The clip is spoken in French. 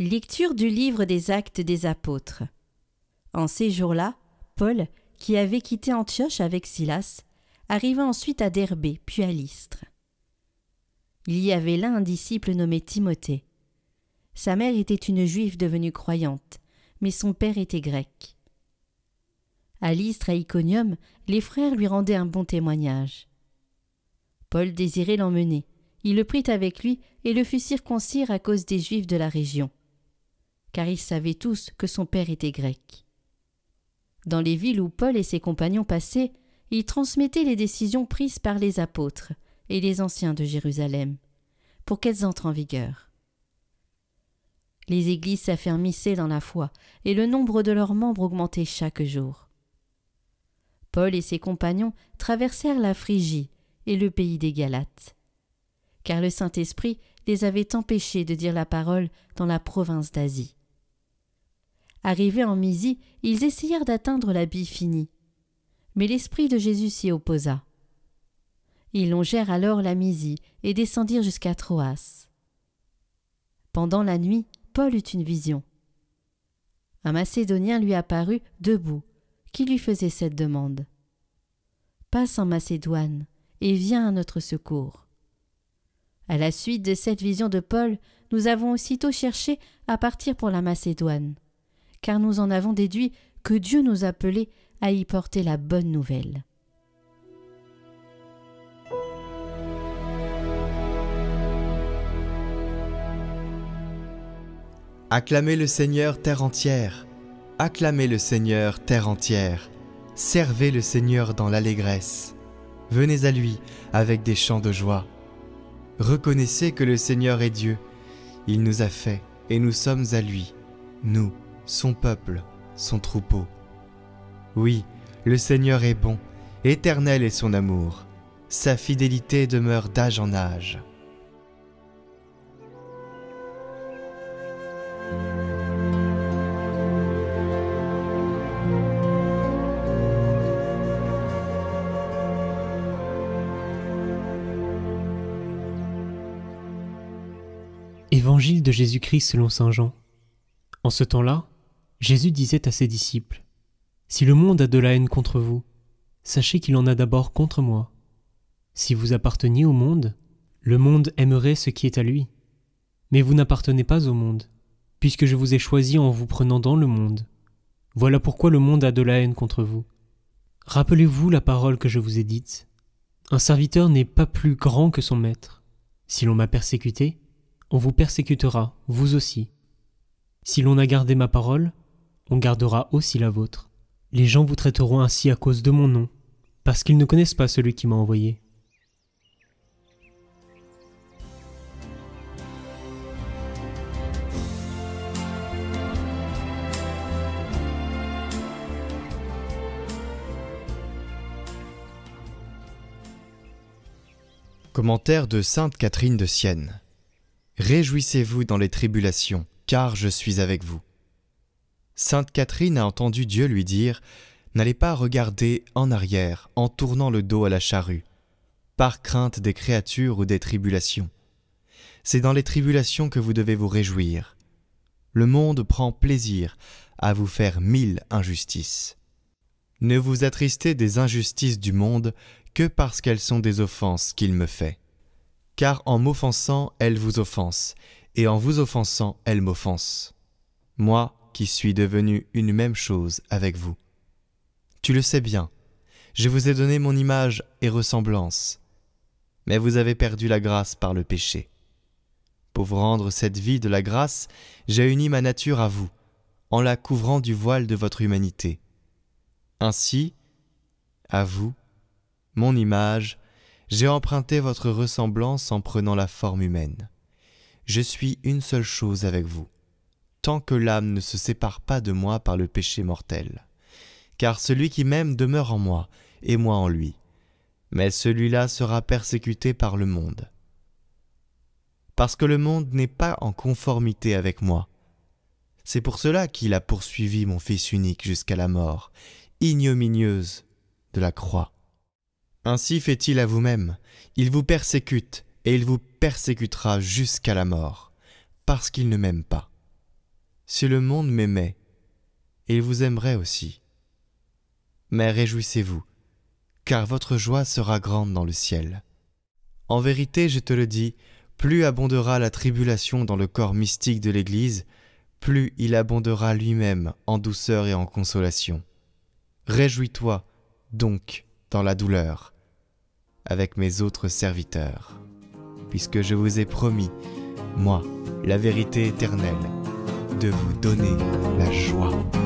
Lecture du livre des Actes des Apôtres. En ces jours-là, Paul, qui avait quitté Antioche avec Silas, arriva ensuite à Derbé, puis à Lystre. Il y avait là un disciple nommé Timothée. Sa mère était une juive devenue croyante, mais son père était grec. À Lystre et à Iconium, les frères lui rendaient un bon témoignage. Paul désirait l'emmener. Il le prit avec lui et le fit circoncire à cause des Juifs de la région, car ils savaient tous que son père était grec. Dans les villes où Paul et ses compagnons passaient, ils transmettaient les décisions prises par les apôtres et les anciens de Jérusalem, pour qu'elles entrent en vigueur. Les églises s'affermissaient dans la foi, et le nombre de leurs membres augmentait chaque jour. Paul et ses compagnons traversèrent la Phrygie et le pays des Galates, car le Saint-Esprit les avait empêchés de dire la parole dans la province d'Asie. Arrivés en Mysie, ils essayèrent d'atteindre la Bithynie, mais l'Esprit de Jésus s'y opposa. Ils longèrent alors la Mysie et descendirent jusqu'à Troas. Pendant la nuit, Paul eut une vision. Un Macédonien lui apparut debout, qui lui faisait cette demande. « Passe en Macédoine et viens à notre secours. » À la suite de cette vision de Paul, nous avons aussitôt cherché à partir pour la Macédoine, car nous en avons déduit que Dieu nous appelait à y porter la bonne nouvelle. Acclamez le Seigneur, terre entière. Acclamez le Seigneur, terre entière. Servez le Seigneur dans l'allégresse. Venez à lui avec des chants de joie. Reconnaissez que le Seigneur est Dieu. Il nous a fait et nous sommes à lui, nous, son peuple, son troupeau. Oui, le Seigneur est bon, éternel est son amour. Sa fidélité demeure d'âge en âge. Évangile de Jésus-Christ selon saint Jean. En ce temps-là, Jésus disait à ses disciples : « Si le monde a de la haine contre vous, sachez qu'il en a d'abord contre moi. Si vous apparteniez au monde, le monde aimerait ce qui est à lui. Mais vous n'appartenez pas au monde, puisque je vous ai choisi en vous prenant dans le monde. Voilà pourquoi le monde a de la haine contre vous. Rappelez-vous la parole que je vous ai dite. Un serviteur n'est pas plus grand que son maître. Si l'on m'a persécuté, on vous persécutera, vous aussi. Si l'on a gardé ma parole, on gardera aussi la vôtre. Les gens vous traiteront ainsi à cause de mon nom, parce qu'ils ne connaissent pas celui qui m'a envoyé. » Commentaire de sainte Catherine de Sienne. Réjouissez-vous dans les tribulations, car je suis avec vous. Sainte Catherine a entendu Dieu lui dire « N'allez pas regarder en arrière en tournant le dos à la charrue, par crainte des créatures ou des tribulations. C'est dans les tribulations que vous devez vous réjouir. Le monde prend plaisir à vous faire 1000 injustices. Ne vous attristez des injustices du monde que parce qu'elles sont des offenses qu'il me fait. Car en m'offensant, elles vous offensent, et en vous offensant, elles m'offensent. Moi qui suis devenu une même chose avec vous. Tu le sais bien, je vous ai donné mon image et ressemblance, mais vous avez perdu la grâce par le péché. Pour vous rendre cette vie de la grâce, j'ai uni ma nature à vous, en la couvrant du voile de votre humanité. Ainsi, à vous, mon image, j'ai emprunté votre ressemblance en prenant la forme humaine. Je suis une seule chose avec vous, tant que l'âme ne se sépare pas de moi par le péché mortel. Car celui qui m'aime demeure en moi, et moi en lui. Mais celui-là sera persécuté par le monde. Parce que le monde n'est pas en conformité avec moi. C'est pour cela qu'il a poursuivi mon Fils unique jusqu'à la mort, ignominieuse de la croix. Ainsi fait-il à vous-même, il vous persécute et il vous persécutera jusqu'à la mort, parce qu'il ne m'aime pas. si le monde m'aimait, il vous aimerait aussi. Mais réjouissez-vous, car votre joie sera grande dans le ciel. En vérité, je te le dis, plus abondera la tribulation dans le corps mystique de l'Église, plus il abondera lui-même en douceur et en consolation. Réjouis-toi, donc, dans la douleur, avec mes autres serviteurs, puisque je vous ai promis, moi, la vérité éternelle, de vous donner la joie.